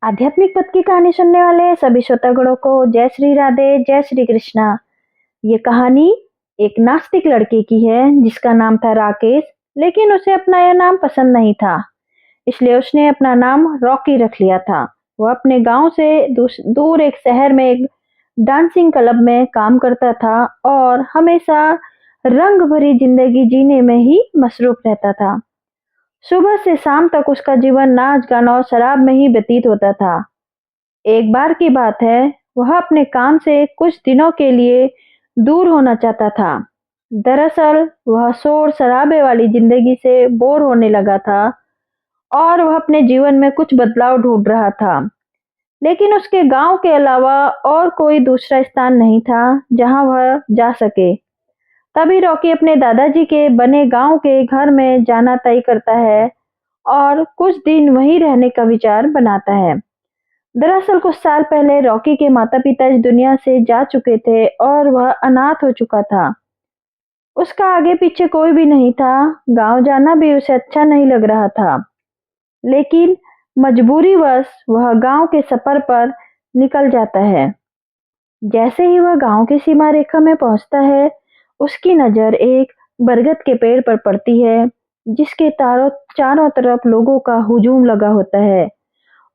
आध्यात्मिक पथ की कहानी सुनने वाले सभी श्रोतागणों को जय श्री राधे, जय श्री कृष्णा। ये कहानी एक नास्तिक लड़के की है जिसका नाम था राकेश। लेकिन उसे अपना यह नाम पसंद नहीं था, इसलिए उसने अपना नाम रॉकी रख लिया था। वह अपने गांव से दूर एक शहर में एक डांसिंग क्लब में काम करता था और हमेशा रंग भरी जिंदगी जीने में ही मसरूफ रहता था। सुबह से शाम तक उसका जीवन नाच गाना और शराब में ही व्यतीत होता था। एक बार की बात है, वह अपने काम से कुछ दिनों के लिए दूर होना चाहता था। दरअसल वह शोर शराबे वाली जिंदगी से बोर होने लगा था और वह अपने जीवन में कुछ बदलाव ढूंढ रहा था। लेकिन उसके गांव के अलावा और कोई दूसरा स्थान नहीं था जहां वह जा सके। तभी रॉकी अपने दादाजी के बने गांव के घर में जाना तय करता है और कुछ दिन वहीं रहने का विचार बनाता है। दरअसल कुछ साल पहले रॉकी के माता-पिता इस दुनिया से जा चुके थे और वह अनाथ हो चुका था। उसका आगे पीछे कोई भी नहीं था। गांव जाना भी उसे अच्छा नहीं लग रहा था। लेकिन मजबूरीवश वह गांव के सफर पर निकल जाता है। जैसे ही वह गांव की सीमा रेखा में पहुंचता है, उसकी नजर एक बरगद के पेड़ पर पड़ती है, जिसके चारों तरफ लोगों का हुजूम लगा होता है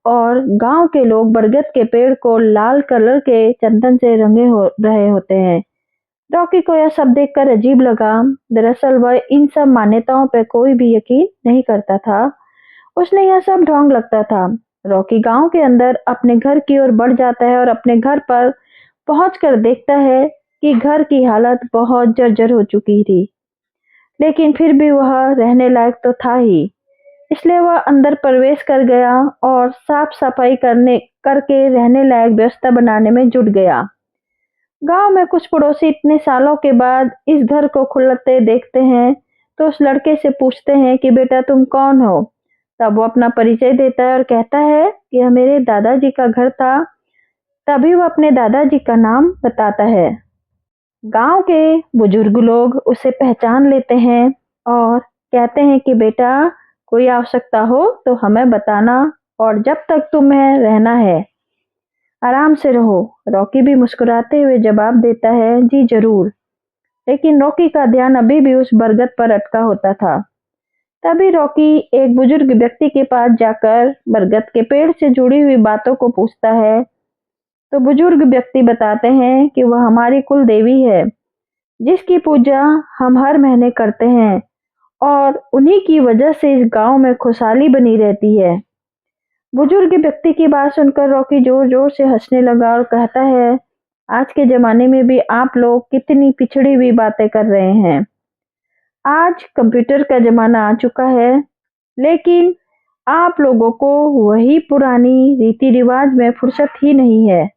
और गांव के लोग बरगद के पेड़ को लाल कलर के चंदन से रंगे हो रहे होते हैं। रॉकी को यह सब देखकर अजीब लगा। दरअसल वह इन सब मान्यताओं पर कोई भी यकीन नहीं करता था। उसने यह सब ढोंग लगता था। रॉकी गांव के अंदर अपने घर की ओर बढ़ जाता है और अपने घर पर पहुंचकर देखता है कि घर की हालत बहुत जर्जर हो चुकी थी। लेकिन फिर भी वह रहने लायक तो था ही, इसलिए वह अंदर प्रवेश कर गया और साफ सफाई करने करके रहने लायक व्यवस्था बनाने में जुट गया। गांव में कुछ पड़ोसी इतने सालों के बाद इस घर को खुलते देखते हैं तो उस लड़के से पूछते हैं कि बेटा तुम कौन हो। तब वो अपना परिचय देता है और कहता है कि यह मेरे दादाजी का घर था। तभी वो अपने दादाजी का नाम बताता है। गांव के बुजुर्ग लोग उसे पहचान लेते हैं और कहते हैं कि बेटा कोई आवश्यकता हो तो हमें बताना और जब तक तुम्हें रहना है आराम से रहो। रॉकी भी मुस्कुराते हुए जवाब देता है जी जरूर। लेकिन रॉकी का ध्यान अभी भी उस बरगद पर अटका होता था। तभी रॉकी एक बुजुर्ग व्यक्ति के पास जाकर बरगद के पेड़ से जुड़ी हुई बातों को पूछता है। तो बुजुर्ग व्यक्ति बताते हैं कि वह हमारी कुल देवी है, जिसकी पूजा हम हर महीने करते हैं और उन्हीं की वजह से इस गांव में खुशहाली बनी रहती है। बुजुर्ग व्यक्ति की बात सुनकर रॉकी जोर जोर से हंसने लगा और कहता है आज के जमाने में भी आप लोग कितनी पिछड़ी हुई बातें कर रहे हैं। आज कंप्यूटर का जमाना आ चुका है, लेकिन आप लोगों को वही पुरानी रीति रिवाज में फुर्सत ही नहीं है।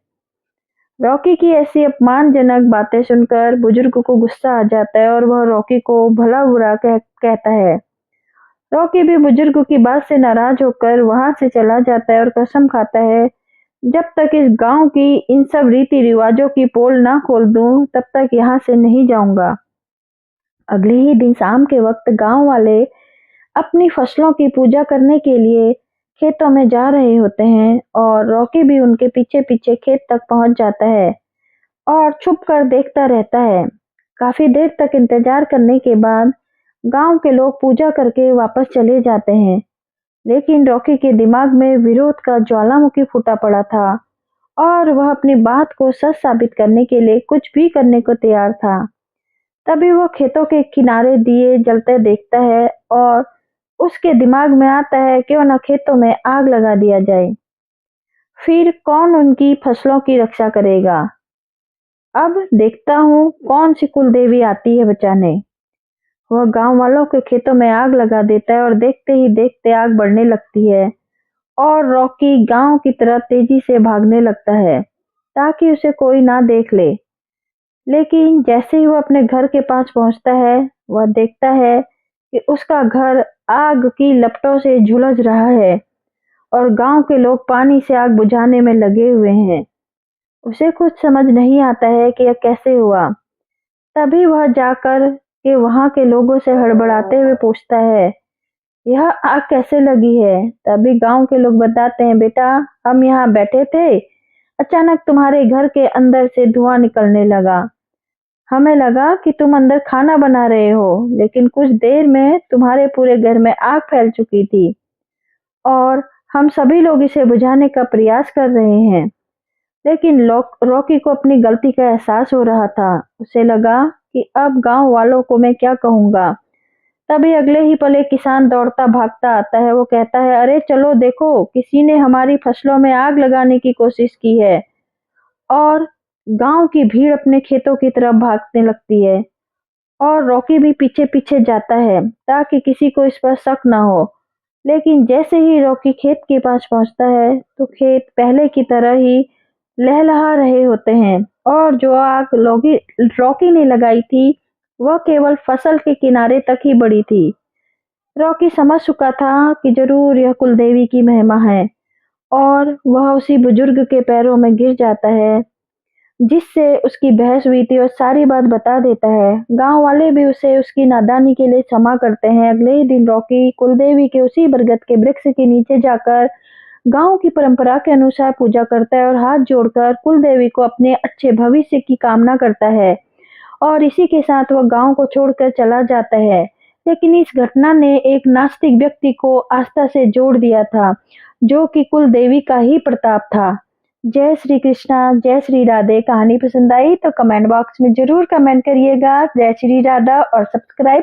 रॉकी की ऐसी अपमानजनक बातें सुनकर बुजुर्ग को गुस्सा आ जाता है और वह रॉकी को भला बुरा कहता है। रॉकी भी बुजुर्ग की बात से नाराज होकर वहां से चला जाता है और कसम खाता है जब तक इस गांव की इन सब रीति रिवाजों की पोल ना खोल दूं तब तक यहाँ से नहीं जाऊंगा। अगले ही दिन शाम के वक्त गांव वाले अपनी फसलों की पूजा करने के लिए खेतों में जा रहे होते हैं और रॉकी भी उनके पीछे पीछे खेत तक पहुंच जाता है और छुप कर देखता रहता है। काफी देर तक इंतजार करने के बाद गांव के लोग पूजा करके वापस चले जाते हैं। लेकिन रॉकी के दिमाग में विरोध का ज्वालामुखी फूटा पड़ा था और वह अपनी बात को सच साबित करने के लिए कुछ भी करने को तैयार था। तभी वो खेतों के किनारे दिए जलते देखता है और उसके दिमाग में आता है क्यों न खेतों में आग लगा दिया जाए। फिर कौन उनकी फसलों की रक्षा करेगा। अब देखता हूँ कौन सी कुल देवी आती है बचाने। वह गांव वालों के खेतों में आग लगा देता है और देखते ही देखते आग बढ़ने लगती है और रॉकी गांव की तरफ तेजी से भागने लगता है ताकि उसे कोई ना देख ले। लेकिन जैसे ही वह अपने घर के पास पहुंचता है, वह देखता है कि उसका घर आग की लपटों से झुलस रहा है और गांव के लोग पानी से आग बुझाने में लगे हुए हैं। उसे कुछ समझ नहीं आता है कि यह कैसे हुआ। तभी वह जाकर के वहां के लोगों से हड़बड़ाते हुए पूछता है यह आग कैसे लगी है? तभी गांव के लोग बताते हैं, बेटा हम यहाँ बैठे थे, अचानक तुम्हारे घर के अंदर से धुआं निकलने लगा। हमें लगा कि तुम अंदर खाना बना रहे हो, लेकिन कुछ देर में तुम्हारे पूरे घर में आग फैल चुकी थी और हम सभी लोग इसे बुझाने का प्रयास कर रहे हैं। लेकिन रॉकी को अपनी गलती का एहसास हो रहा था। उसे लगा कि अब गांव वालों को मैं क्या कहूंगा। तभी अगले ही पल एक किसान दौड़ता भागता आता है। वो कहता है, अरे चलो देखो, किसी ने हमारी फसलों में आग लगाने की कोशिश की है। और गांव की भीड़ अपने खेतों की तरफ भागने लगती है और रॉकी भी पीछे पीछे जाता है ताकि किसी को इस पर शक न हो। लेकिन जैसे ही रॉकी खेत के पास पहुंचता है तो खेत पहले की तरह ही लहलहा रहे होते हैं और जो आग रॉकी ने लगाई थी वह केवल फसल के किनारे तक ही बढ़ी थी। रॉकी समझ चुका था कि जरूर यह कुलदेवी की महिमा है और वह उसी बुजुर्ग के पैरों में गिर जाता है जिससे उसकी बहस हुई थी और सारी बात बता देता है। गांव वाले भी उसे उसकी नादानी के लिए क्षमा करते हैं। अगले ही दिन रॉकी कुलदेवी के उसी बरगद के वृक्ष के नीचे जाकर गांव की परंपरा के अनुसार पूजा करता है और हाथ जोड़कर कुलदेवी को अपने अच्छे भविष्य की कामना करता है और इसी के साथ वह गांव को छोड़कर चला जाता है। लेकिन इस घटना ने एक नास्तिक व्यक्ति को आस्था से जोड़ दिया था, जो कि कुलदेवी का ही प्रताप था। जय श्री कृष्णा, जय श्री राधे। कहानी पसंद आई तो कमेंट बॉक्स में जरूर कमेंट करिएगा। जय श्री राधा और सब्सक्राइब